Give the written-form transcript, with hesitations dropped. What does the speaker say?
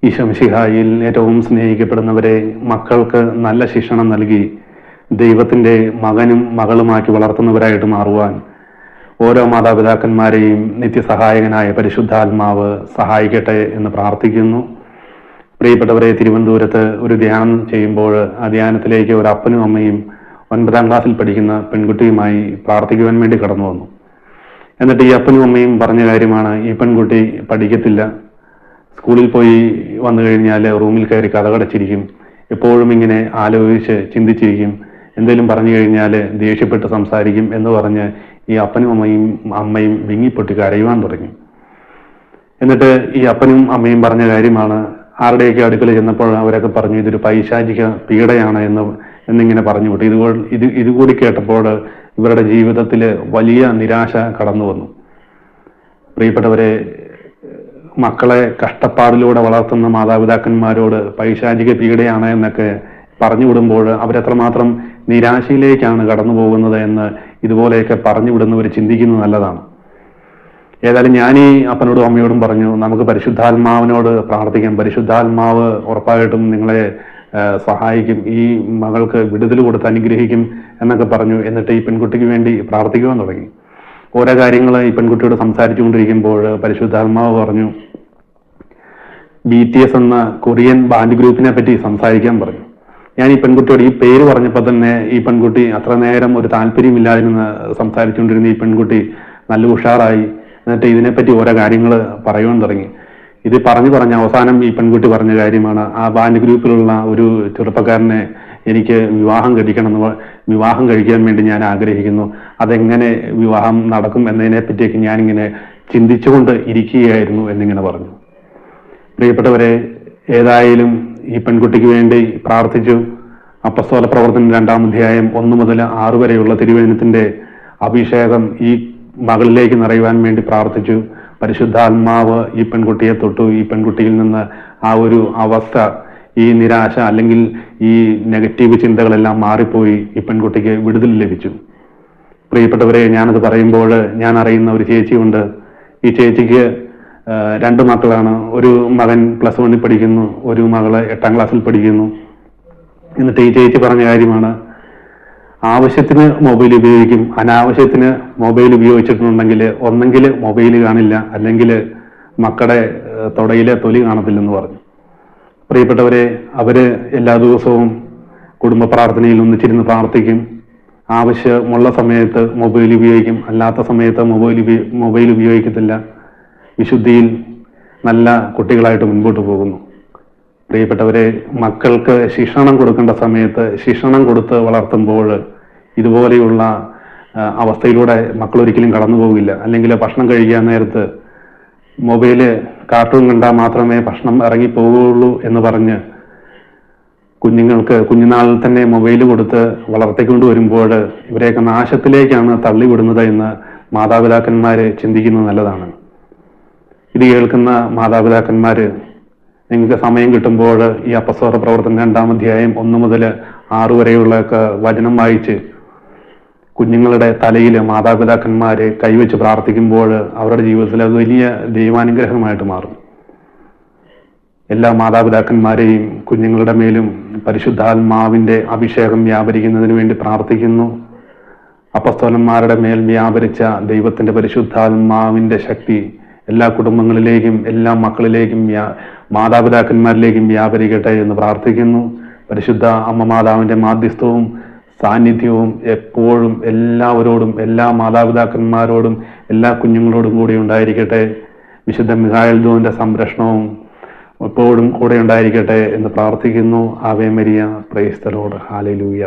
ഈശോമിശിഹായിൽ ഏറ്റവും സ്നേഹിക്കപ്പെടുന്നവരെ, മക്കൾക്ക് നല്ല ശിക്ഷണം നൽകി ദൈവത്തിൻ്റെ മകനും മകളുമാക്കി വളർത്തുന്നവരായിട്ട് മാറുവാൻ ഓരോ മാതാപിതാക്കന്മാരെയും നിത്യസഹായകനായ പരിശുദ്ധാത്മാവ് സഹായിക്കട്ടെ എന്ന് പ്രാർത്ഥിക്കുന്നു. പ്രിയപ്പെട്ടവരെ, തിരുവനന്തപുരത്ത് ഒരു ധ്യാനം ചെയ്യുമ്പോൾ ആ ധ്യാനത്തിലേക്ക് ഒരു അപ്പനും അമ്മയും 9ാം ക്ലാസ്സിൽ പഠിക്കുന്ന പെൺകുട്ടിയുമായി പ്രാർത്ഥിക്കുവാൻ വേണ്ടി കടന്നു വന്നു. എന്നിട്ട് ഈ അപ്പനും അമ്മയും പറഞ്ഞ കാര്യമാണ്, ഈ പെൺകുട്ടി പഠിക്കത്തില്ല, സ്കൂളിൽ പോയി വന്നു കഴിഞ്ഞാൽ റൂമിൽ കയറി കതകടച്ചിരിക്കും, എപ്പോഴും ഇങ്ങനെ ആലോചിച്ച് ചിന്തിച്ചിരിക്കും, എന്തെങ്കിലും പറഞ്ഞു കഴിഞ്ഞാൽ ദേഷ്യപ്പെട്ട് സംസാരിക്കും എന്ന് പറഞ്ഞ് ഈ അപ്പനും അമ്മയും വിങ്ങിപ്പൊട്ടി കരയുവാൻ തുടങ്ങി. എന്നിട്ട് ഈ അപ്പനും അമ്മയും പറഞ്ഞ കാര്യമാണ്, ആരുടെയൊക്കെ അടുക്കൽ ചെന്നപ്പോൾ അവരൊക്കെ പറഞ്ഞു ഇതൊരു പൈശാചിക പീഡയാണ് എന്നിങ്ങനെ പറഞ്ഞു വിട്ടു. ഇതുകൂടി കേട്ടപ്പോൾ ഇവരുടെ ജീവിതത്തിൽ വലിയ നിരാശ കടന്നു വന്നു. പ്രിയപ്പെട്ടവരെ, മക്കളെ കഷ്ടപ്പാടിലൂടെ വളർത്തുന്ന മാതാപിതാക്കന്മാരോട് പൈശാചിക പീഡയാണ് എന്നൊക്കെ പറഞ്ഞു വിടുമ്പോൾ അവരെത്രമാത്രം നിരാശയിലേക്കാണ് കടന്നു പോകുന്നത് എന്ന് ഇതുപോലെയൊക്കെ പറഞ്ഞു വിടുന്നവർ ചിന്തിക്കുന്നത് നല്ലതാണ്. ഏതായാലും ഞാൻ ഈ അപ്പനോടും അമ്മയോടും പറഞ്ഞു, നമുക്ക് പരിശുദ്ധാത്മാവിനോട് പ്രാർത്ഥിക്കാം, പരിശുദ്ധാത്മാവ് ഉറപ്പായിട്ടും നിങ്ങളെ സഹായിക്കും, ഈ മകൾക്ക് വിടുതൽ കൊടുത്ത് അനുഗ്രഹിക്കും എന്നൊക്കെ പറഞ്ഞു. എന്നിട്ട് ഈ പെൺകുട്ടിക്ക് വേണ്ടി പ്രാർത്ഥിക്കുവാൻ തുടങ്ങി. ഓരോ കാര്യങ്ങൾ ഈ പെൺകുട്ടിയോട് സംസാരിച്ചു കൊണ്ടിരിക്കുമ്പോൾ പരിശുദ്ധാത്മാവ് പറഞ്ഞു, BTS എന്ന കൊറിയൻ ബാൻഡ് ഗ്രൂപ്പിനെ പറ്റി സംസാരിക്കാൻ പറഞ്ഞു. ഞാൻ ഈ പെൺകുട്ടിയോട് ഈ പേര് പറഞ്ഞപ്പോൾ തന്നെ ഈ പെൺകുട്ടി അത്ര നേരം ഒരു താല്പര്യമില്ലാതിരുന്ന് സംസാരിച്ചുകൊണ്ടിരുന്ന ഈ പെൺകുട്ടി നല്ല ഉഷാറായി. എന്നിട്ട് ഇതിനെപ്പറ്റി ഓരോ കാര്യങ്ങൾ പറയുവാൻ തുടങ്ങി. ഇത് പറഞ്ഞ് അവസാനം ഈ പെൺകുട്ടി പറഞ്ഞ കാര്യമാണ്, ആ ബാൻഡ് ഗ്രൂപ്പിലുള്ള ഒരു ചെറുപ്പക്കാരനെ എനിക്ക് വിവാഹം കഴിക്കാൻ വേണ്ടി ഞാൻ ആഗ്രഹിക്കുന്നു, അതെങ്ങനെ വിവാഹം നടക്കും എന്നതിനെ പറ്റിയൊക്കെ ഞാനിങ്ങനെ ചിന്തിച്ചുകൊണ്ട് ഇരിക്കുകയായിരുന്നു എന്നിങ്ങനെ പറഞ്ഞു. പ്രിയപ്പെട്ടവരെ, ഏതായാലും ഈ പെൺകുട്ടിക്ക് വേണ്ടി പ്രാർത്ഥിച്ചു. അപ്പസ്തോല പ്രവർത്തനം 2-ാം അധ്യായം 1 മുതൽ 6 വരെയുള്ള തിരുവചനത്തിന്റെ അഭിഷേകം ഈ മകളിലേക്ക് നിറയുവാൻ വേണ്ടി പ്രാർത്ഥിച്ചു. പരിശുദ്ധാത്മാവ് ഈ പെൺകുട്ടിയെ തൊട്ടു. ഈ പെൺകുട്ടിയിൽ നിന്ന് ആ ഒരു അവസ്ഥ, ഈ നിരാശ അല്ലെങ്കിൽ ഈ നെഗറ്റീവ് ചിന്തകളെല്ലാം മാറിപ്പോയി. ഈ പെൺകുട്ടിക്ക് വിടുതൽ ലഭിച്ചു. പ്രിയപ്പെട്ടവരെ, ഞാനത് പറയുമ്പോൾ ഞാൻ അറിയുന്ന ഒരു ചേച്ചിയുണ്ട്. ഈ ചേച്ചിക്ക് 2 മക്കളാണ്. ഒരു മകൻ +1 പഠിക്കുന്നു, ഒരു മകള് 8ാം ക്ലാസ്സിൽ പഠിക്കുന്നു. എന്നിട്ട് ഈ ചേച്ചി പറഞ്ഞ കാര്യമാണ്, ആവശ്യത്തിന് മൊബൈൽ ഉപയോഗിക്കും, അനാവശ്യത്തിന് മൊബൈൽ ഉപയോഗിച്ചിട്ടുണ്ടെങ്കിൽ ഒന്നെങ്കിൽ മൊബൈൽ കാണില്ല, അല്ലെങ്കിൽ മക്കളുടെ തൊടയിലെ തൊലി കാണത്തില്ലെന്ന് പറഞ്ഞു. പ്രിയപ്പെട്ടവരെ, അവര് എല്ലാ ദിവസവും കുടുംബ പ്രാർത്ഥനയിൽ ഒന്നിച്ചിരുന്ന് പ്രാർത്ഥിക്കും. ആവശ്യമുള്ള സമയത്ത് മൊബൈൽ ഉപയോഗിക്കും, അല്ലാത്ത സമയത്ത് മൊബൈൽ ഉപയോഗിക്കത്തില്ല. വിശുദ്ധിയിൽ നല്ല കുട്ടികളായിട്ട് മുൻപോട്ട് പോകുന്നു. പ്രിയപ്പെട്ടവരെ, മക്കൾക്ക് ശിക്ഷണം കൊടുക്കേണ്ട സമയത്ത് ശിക്ഷണം കൊടുത്ത് വളർത്തുമ്പോൾ ഇതുപോലെയുള്ള അവസ്ഥയിലൂടെ മക്കൾ ഒരിക്കലും കടന്നു പോകില്ല. അല്ലെങ്കിൽ ഭക്ഷണം കഴിക്കാൻ നേരത്ത് മൊബൈല് കാർട്ടൂൺ കണ്ടാൽ മാത്രമേ ഭക്ഷണം ഇറങ്ങിപ്പോകുള്ളൂ എന്ന് പറഞ്ഞ് കുഞ്ഞുങ്ങൾക്ക് കുഞ്ഞുനാളിൽ തന്നെ മൊബൈൽ കൊടുത്ത് വളർത്തിക്കൊണ്ട് വരുമ്പോൾ ഇവരെയൊക്കെ നാശത്തിലേക്കാണ് തള്ളിവിടുന്നത് എന്ന് മാതാപിതാക്കന്മാര് ചിന്തിക്കുന്നത് നല്ലതാണ്. ഇത് കേൾക്കുന്ന മാതാപിതാക്കന്മാര്, നിങ്ങൾക്ക് സമയം കിട്ടുമ്പോൾ ഈ അപ്പസ്തോല പ്രവർത്തനം 2-ാം അധ്യായം 1 മുതൽ 6 വരെയുള്ള വചനം വായിച്ച് കുഞ്ഞുങ്ങളുടെ തലയിൽ മാതാപിതാക്കന്മാരെ കൈവച്ച് പ്രാർത്ഥിക്കുമ്പോൾ അവരുടെ ജീവിതത്തിൽ അത് വലിയ ദൈവാനുഗ്രഹമായിട്ട് മാറും. എല്ലാ മാതാപിതാക്കന്മാരെയും കുഞ്ഞുങ്ങളുടെ മേലും പരിശുദ്ധാത്മാവിന്റെ അഭിഷേകം വ്യാപരിക്കുന്നതിന് വേണ്ടി പ്രാർത്ഥിക്കുന്നു. അപ്പസ്തോലന്മാരുടെ മേൽ വ്യാപരിച്ച ദൈവത്തിന്റെ പരിശുദ്ധാത്മാവിന്റെ ശക്തി എല്ലാ കുടുംബങ്ങളിലേക്കും എല്ലാ മക്കളിലേക്കും മാതാപിതാക്കന്മാരിലേക്കും വ്യാപരിക്കട്ടെ എന്ന് പ്രാർത്ഥിക്കുന്നു. പരിശുദ്ധ അമ്മ മാതാവിന്റെ മാധ്യസ്ഥവും സാന്നിധ്യവും എപ്പോഴും എല്ലാവരോടും, എല്ലാ മാതാപിതാക്കന്മാരോടും, എല്ലാ കുഞ്ഞുങ്ങളോടും കൂടി ഉണ്ടായിരിക്കട്ടെ. വിശുദ്ധ മിഖായേൽ ദൂതന്റെ സംരക്ഷണവും എപ്പോഴും കൂടെ ഉണ്ടായിരിക്കട്ടെ എന്ന് പ്രാർത്ഥിക്കുന്നു. ആവേ മരിയ. Praise the Lord. ഹല്ലേലൂയ.